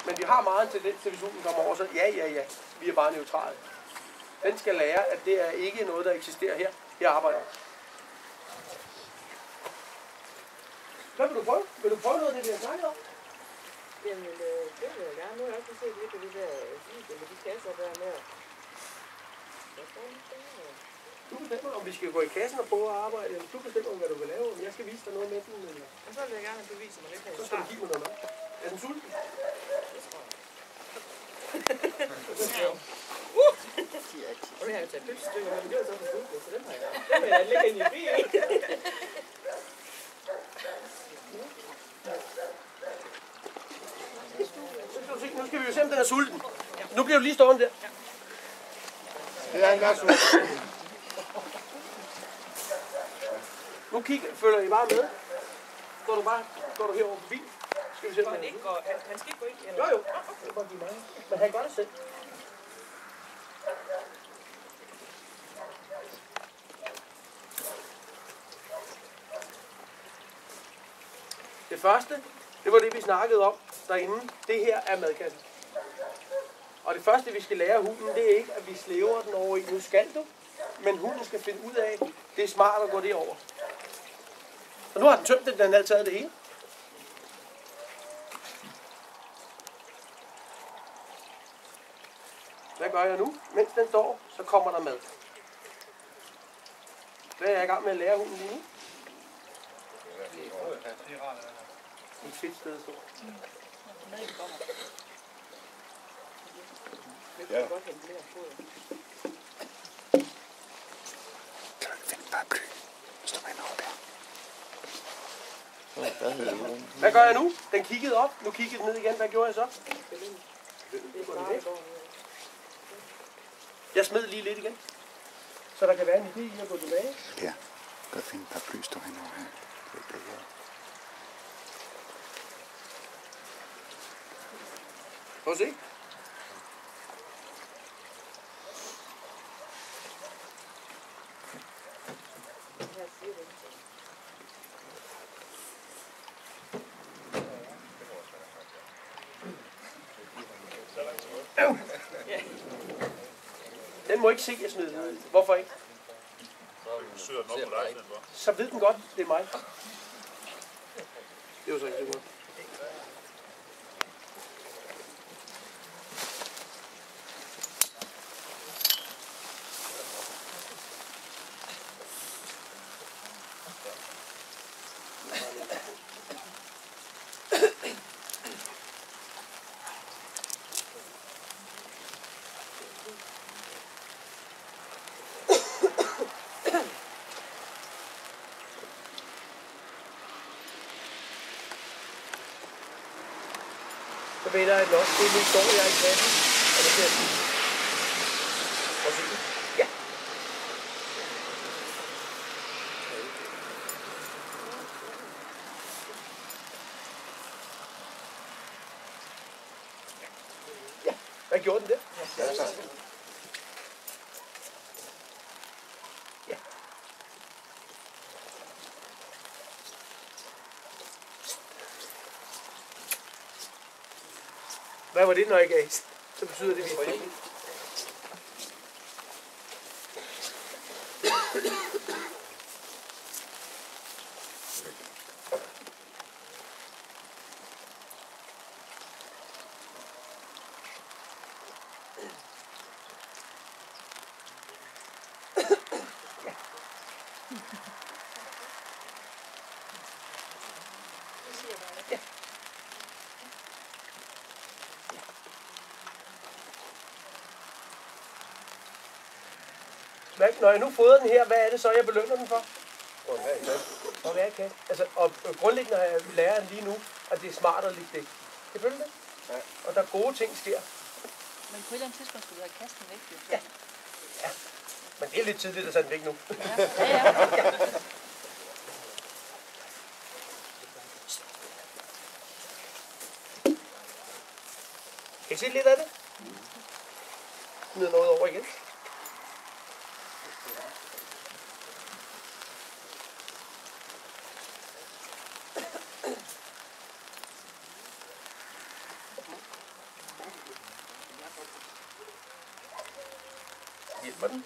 Men vi har meget tendens til, hvis hunden kommer over, så ja, vi er bare neutrale. Den skal lære, at det er ikke noget, der eksisterer her. Her arbejder jeg. Hvad vil du prøve? Vil du prøve noget af det, vi har snakket om? Jamen, det vil jeg gerne. Nu har jeg også set lidt af det der video med de kasser der med. Du bestemmer, om vi skal gå i kassen og prøve at arbejde, eller du bestemmer, hvad du vil lave, om jeg skal vise dig noget med den, eller... Og så vil jeg gerne, at du viser mig lidt her. Så skal du give mig noget mad. Er den sulten? Det tror jeg. Og det har jeg jo taget pølsestykker, men det var så for sulten, så dem har jeg. Dem vil jeg lægge ind i bilen. Nu skal vi jo se, om den er sulten. Nu bliver du lige stående der. Det er en gang sulten. Nu følger I bare med. Går du herover forbi? Skal vi se, han skal ikke gå ind? Jo. Det er bare give mig. Men han gør det selv. Det første, det var det, vi snakkede om derinde. Det her er madkassen. Og det første, vi skal lære hunden, det er ikke, at vi slæver den over i. Nu skal du. Men hunden skal finde ud af, det er smart at gå derover. Og nu har den tømt det, den har taget det hele. Hvad gør jeg nu? Mens den står, så kommer der mad. Hvad er jeg i gang med at lære hunden lige nu? Et fedt sted at stå. Ja. Hvad gør jeg nu? Den kiggede op. Nu kiggede den ned igen. Hvad gjorde jeg så? Jeg smed lige lidt igen. Så der kan være en idé i at gå tilbage. Ja, godt finde et par plys, der henover her. Det er bedre. Prøv at se. Den må ikke se, at jeg smider den. Hvorfor ikke? Så ved den godt, det er mig. Det var så ikke det godt. Så ved jeg et lot. Det er nu står jeg i kassen, og det kan jeg sige. Prøv at se. Ja. Ja. Hvad gjorde den der? Ja. Hvad var det, når jeg gav? Så betyder det, at vi er fri. Når jeg nu fodrer den her, hvad er det så, jeg belønner den for? Og hvad er kat? Altså, og grundlæggende har jeg lært lige nu, at det er smart at ligge det. Kan følge det? Ja. Og der gode ting sker. Men på et eller andet tidspunkt skulle du have kastet den væk. Ja. Ja. Men det er lidt tidligt at sætte den væk nu. Ja. Kan I se lidt af det? Smid noget over igen. Hvordan?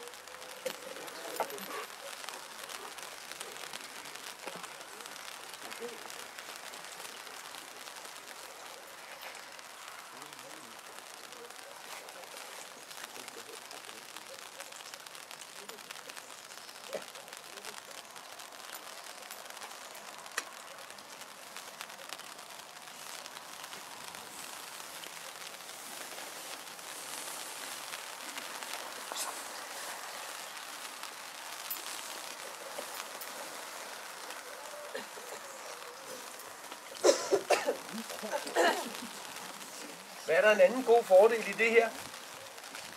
Hvad er der en anden god fordel i det her?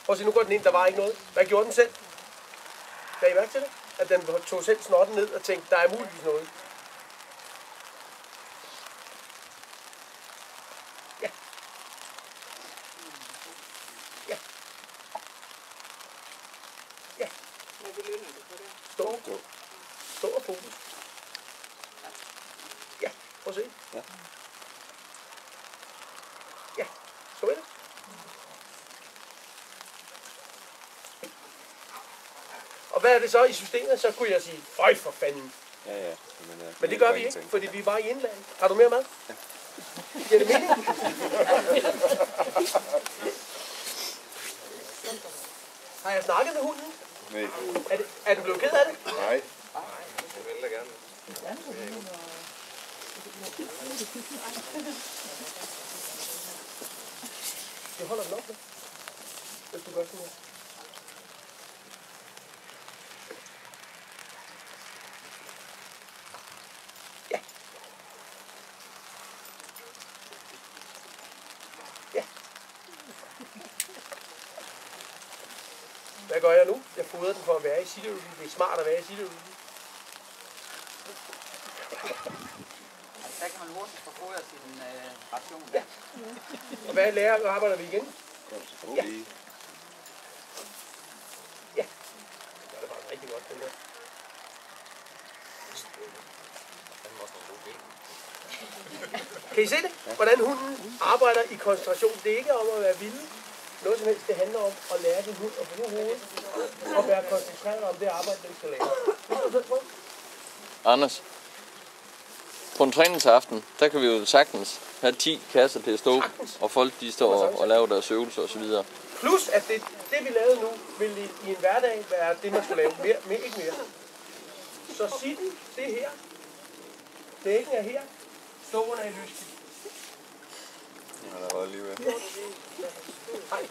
Prøv at se, nu går den ind, der var ikke noget. Hvad gjorde den selv? Kan I mærke til det? At den tog selv snotten ned og tænkte, der er muligvis noget. Ja. Ja. Ja. Stor fokus. Ja, prøv at se. Ja. Ja, så er det. Og hvad er det så i systemet? Så kunne jeg sige, føj for fanden. Ja. Men det gør vi ikke, fordi vi er bare i indlandet. Har du mere mad? Ja. Giver det mening? Har jeg snakket med hunden? Nej. Er du blevet ked af det? Nej. Jeg vil da gerne. Det holder den op med, hvis du gør sådan her. Ja. Ja. Hvad gør jeg nu? Jeg fodrer den for at være i sitteøvelsen. Det er smart at være i sitteøvelsen. Der kan man hurtigt få fodret sin ration. Ja. Og hvad lærer, nu arbejder vi igen? Ja. Ja. Det er bare rigtig godt, den der. Kan I se det? Hvordan hunden arbejder i koncentration. Det er ikke om at være vilde. Noget som helst, det handler om at lære din hund at bruge hovedet og være koncentreret om det arbejde, den skal lave. Anders, på en træningsaften, der kan vi jo sagtens have 10 kasser til at stå, og folk de står og laver deres øvelser osv. Plus, at det vi lavede nu, vil i en hverdag være det, man skal lave. Mere, ikke mere. Så sitten, det her. Dækken er her. Stående er i lyst. Allerede lige ved. Nej,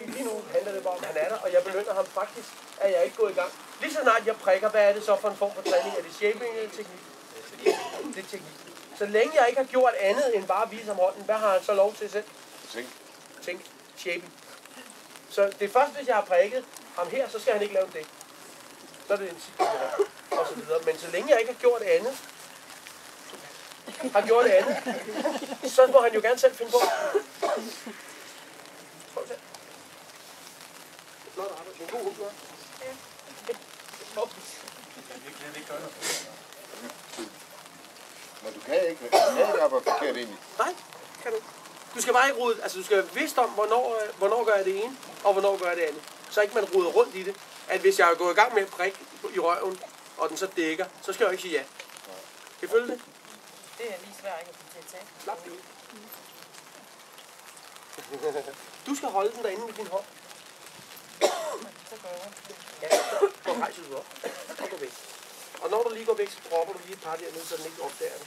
lige nu handler det bare om, at han er der, og jeg belønner ham faktisk, at jeg ikke er gået i gang. Lige så snart jeg prikker, hvad er det så for en form for træning? Er det shaping eller teknik? Det er teknik. Så længe jeg ikke har gjort andet end bare at vise ham hånden, hvad har han så lov til selv? Tænk. Shaping. Så det er først, hvis jeg har prikket ham her, så skal han ikke lave det. Så er det en sidste og så videre. Men så længe jeg ikke har gjort andet, så må han jo gerne selv finde på. Prøv selv. Flot arbejde. En god hund, du har. Men du kan ikke arbejde forkert ind i. Nej, kan du. Du skal bare ikke rode, altså du skal være bevidst om, hvornår gør jeg det ene, og hvornår gør jeg det andet. Så ikke man roder rundt i det. At hvis jeg er gået i gang med at prikke i røven, og den så dækker, så skal jeg jo ikke sige ja. Kan I følge det? Det er lige svært ikke at få til at tage. Slap lige. Du skal holde den derinde med din hånd. Så går jeg rundt. Ja, så rejser du op. Og går væk. Og når du lige går væk, så dropper du lige et par dernede, så den ikke opdager det.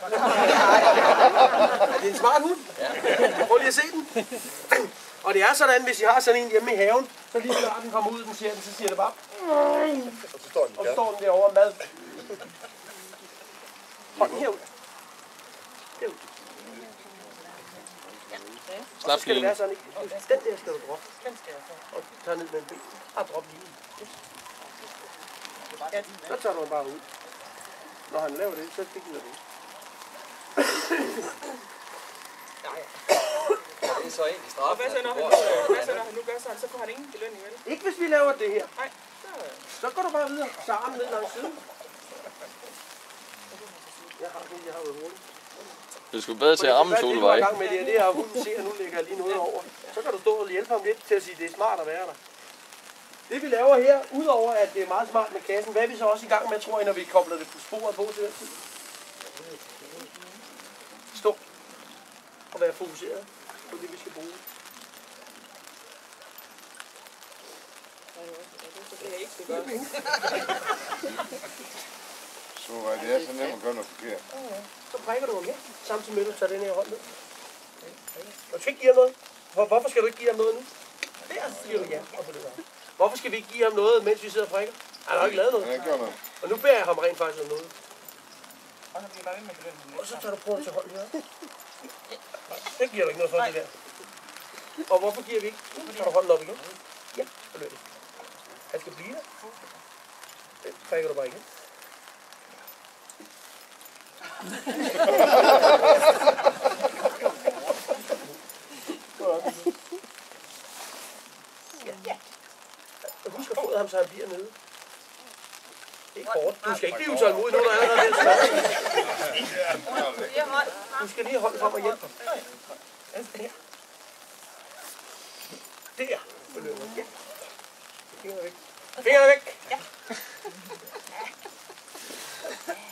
Er det en smart hund? Ja. Prøv lige at se den. Og det er sådan, hvis I har sådan en hjemme i haven, så lige når den kommer ud, den siger den, så siger det bare. Og så står den Og så står den derovre mad. Hold den herud. Herud. Slap Så skal det lige. være sådan, ikke? Den der skal du droppe. Den skal jeg få. Og tage ned med en ben. Og drop lige. Så tager du den bare ud. Når han laver det, så det gider det ikke. Det er så egentlig Og straf. hvad så, når han nu gør sådan, så får han ingen belønning, vel? Ikke hvis vi laver det her. Nej, Så går du bare videre. Så armen ned langs siden. Jeg har været hurtig. Det er sgu bedre til at ramme Solvej. Solvej. Det er i gang med det her, hunden ser, nu ligger jeg lige noget over. Så kan du stå og hjælpe ham lidt til at sige, at det er smart at være der. Det vi laver her, udover at det er meget smart med kassen, hvad er vi så også i gang med, tror jeg, når vi kobler det på sporet på til den tid? Stå og være fokuseret på det, vi skal bruge. Så det er ikke så godt. Så det er så nemt at gøre noget forkert. Så brækker du ham her, samtidig med at du tager den her hånd ned. Og du skal ikke give ham noget. Hvorfor skal du ikke give ham noget nu? Der siger du ja. Og på det der. Hvorfor skal vi ikke give ham noget, mens vi sidder og brækker? Han har ikke lavet noget. Han har ikke gjort noget. Og nu beder jeg ham rent faktisk om noget. Og så bliver bare ved med at belønne ham. Og så tager du prøven til hånden her. Det giver du ikke noget for det der. Og hvorfor giver vi ikke? Nu tager du hånden op igen. Ja, belønning. Han skal blive der. Den trækker du bare igen. Ja. Husk at fodre ham, så han bliver nede. Det er kort. Du skal ikke blive utålmodig nu, når han er der. Du skal lige holde frem og hjælpe ham. Der. Belønning. Ja. Fingrene væk. Fingrene væk. Ja.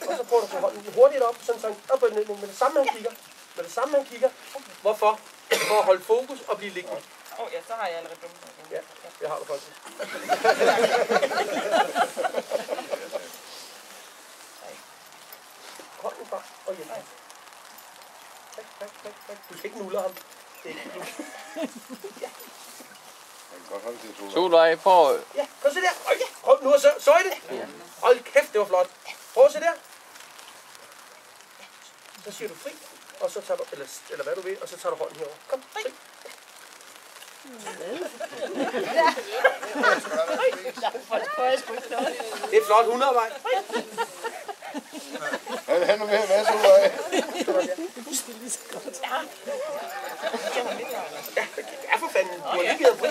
Og så prøver du at få hånden hurtigt op, sådan op med det samme han kigger. Med det samme han kigger. Hvorfor? For at holde fokus og blive liggende. Ja, så har jeg allerede dumt. Ja, det har du faktisk. Hånden frem og hjælp ham. Tak. Du skal ikke nulle ham. Det er ikke du. Ja. Han kan godt holde til Solvej. Solvej, prøv at... Ja, prøv at se der. Prøv nu at så I det? Hold kæft, det var flot. Prøv at se der. Så siger du fri, og så tager du, eller hvad du vil, og så tager du hånden herover. Kom, fri. Det er flot hundearbejde. Han er med at være Solvej. Ja, for fanden. Du har lige givet ham fri.